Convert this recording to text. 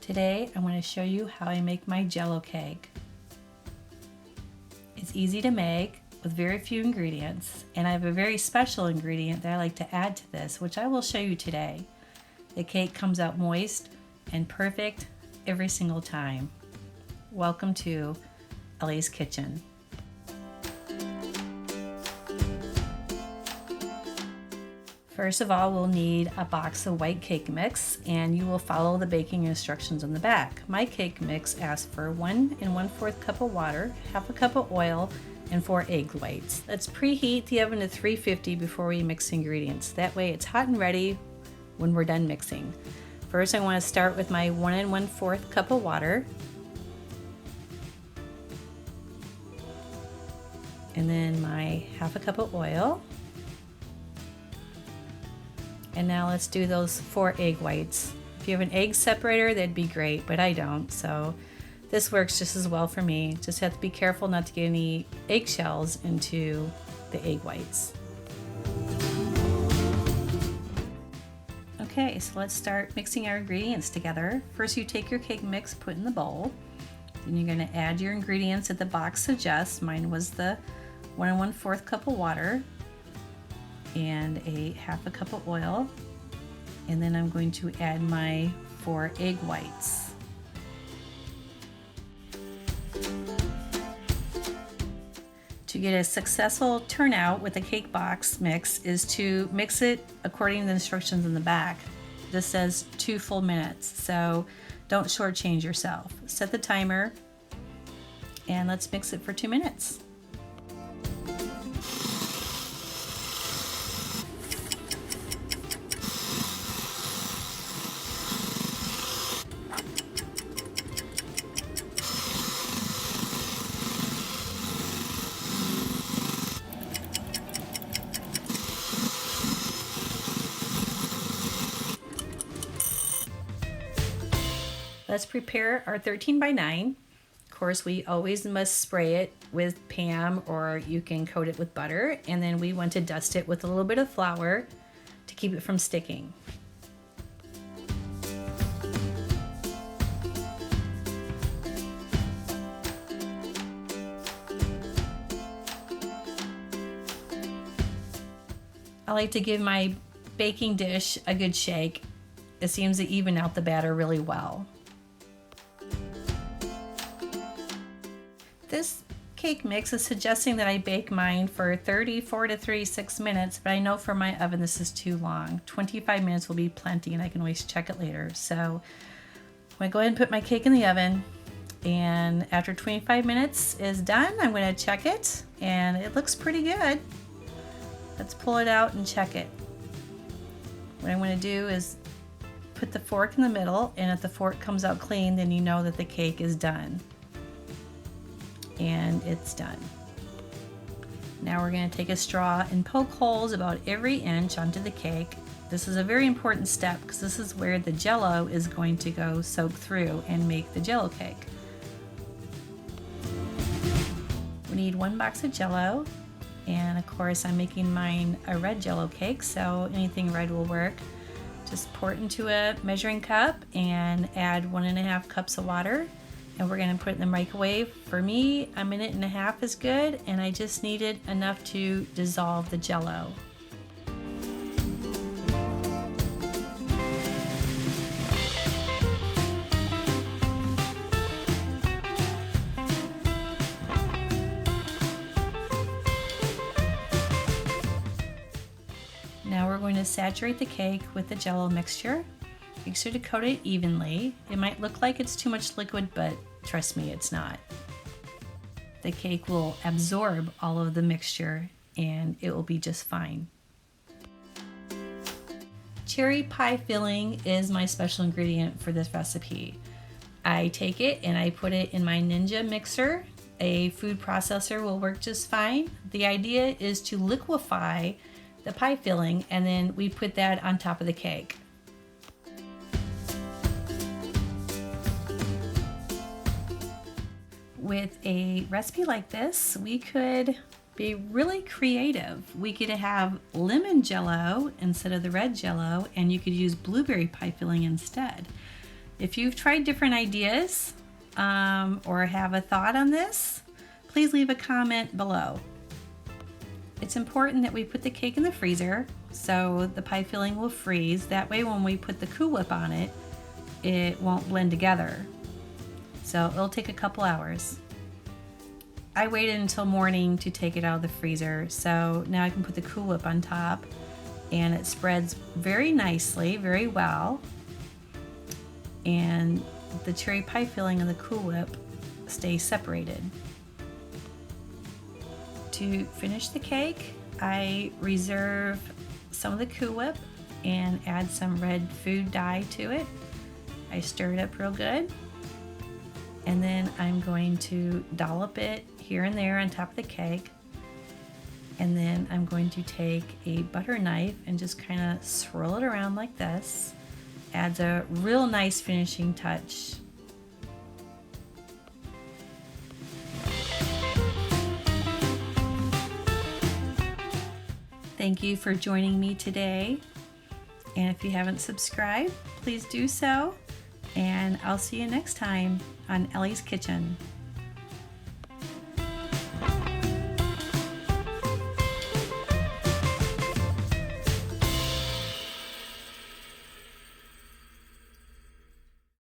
Today I want to show you how I make my Jello cake. It's easy to make with very few ingredients, and I have a very special ingredient that I like to add to this, which I will show you today. The cake comes out moist and perfect every single time. Welcome to Ellies Kitchen. First of all, we'll need a box of white cake mix, and you will follow the baking instructions on the back. My cake mix asks for 1 1/4 cup of water, half a cup of oil, and 4 egg whites. Let's preheat the oven to 350 before we mix ingredients. That way it's hot and ready when we're done mixing. First, I want to start with my 1 1/4 cup of water. And then my half a cup of oil. And now let's do those 4 egg whites. If you have an egg separator, that'd be great, but I don't, so this works just as well for me. Just have to be careful not to get any eggshells into the egg whites. Okay, so let's start mixing our ingredients together. First, you take your cake mix, put in the bowl. Then you're gonna add your ingredients that the box suggests. Mine was the 1 1/4 cup of water and a half a cup of oil, and then I'm going to add my 4 egg whites. To get a successful turnout with a cake box mix is to mix it according to the instructions in the back. This says 2 full minutes, so don't shortchange yourself. Set the timer and let's mix it for 2 minutes. Let's prepare our 13 by 9. Of course, we always must spray it with Pam, or you can coat it with butter, and then we want to dust it with a little bit of flour to keep it from sticking. I like to give my baking dish a good shake. It seems to even out the batter really well. This cake mix is suggesting that I bake mine for 34 to 36 minutes, but I know for my oven this is too long. 25 minutes will be plenty, and I can always check it later. So I'm going to go ahead and put my cake in the oven, and after 25 minutes is done, I'm going to check it, and it looks pretty good. Let's pull it out and check it. What I'm going to do is put the fork in the middle, and if the fork comes out clean, then you know that the cake is done. And it's done. Now we're going to take a straw and poke holes about every inch onto the cake. This is a very important step because this is where the Jell-O is going to go soak through and make the Jello cake. We need 1 box of Jell-O, and of course I'm making mine a red Jello cake, so anything red will work. Just pour it into a measuring cup and add 1 1/2 cups of water. And we're going to put it in the microwave. For me, 1.5 minutes is good, and I just needed enough to dissolve the Jell-O. Now we're going to saturate the cake with the Jell-O mixture. Make sure to coat it evenly. It might look like it's too much liquid, but trust me, it's not. The cake will absorb all of the mixture and it will be just fine. Cherry pie filling is my special ingredient for this recipe. I take it and I put it in my Ninja mixer. A food processor will work just fine. The idea is to liquefy the pie filling, and then we put that on top of the cake. With a recipe like this, we could be really creative. We could have lemon Jell-O instead of the red Jell-O, and you could use blueberry pie filling instead. If you've tried different ideas or have a thought on this, please leave a comment below. It's important that we put the cake in the freezer so the pie filling will freeze. That way when we put the Cool Whip on it, it won't blend together. So it'll take a couple hours. I waited until morning to take it out of the freezer, so now I can put the Cool Whip on top, and it spreads very nicely, very well. And the cherry pie filling and the Cool Whip stay separated. To finish the cake, I reserve some of the Cool Whip and add some red food dye to it. I stir it up real good, and then I'm going to dollop it here and there on top of the cake, and then I'm going to take a butter knife and just kind of swirl it around like this. Adds a real nice finishing touch. Thank you for joining me today, and if you haven't subscribed, please do so, and I'll see you next time on Ellie's Kitchen.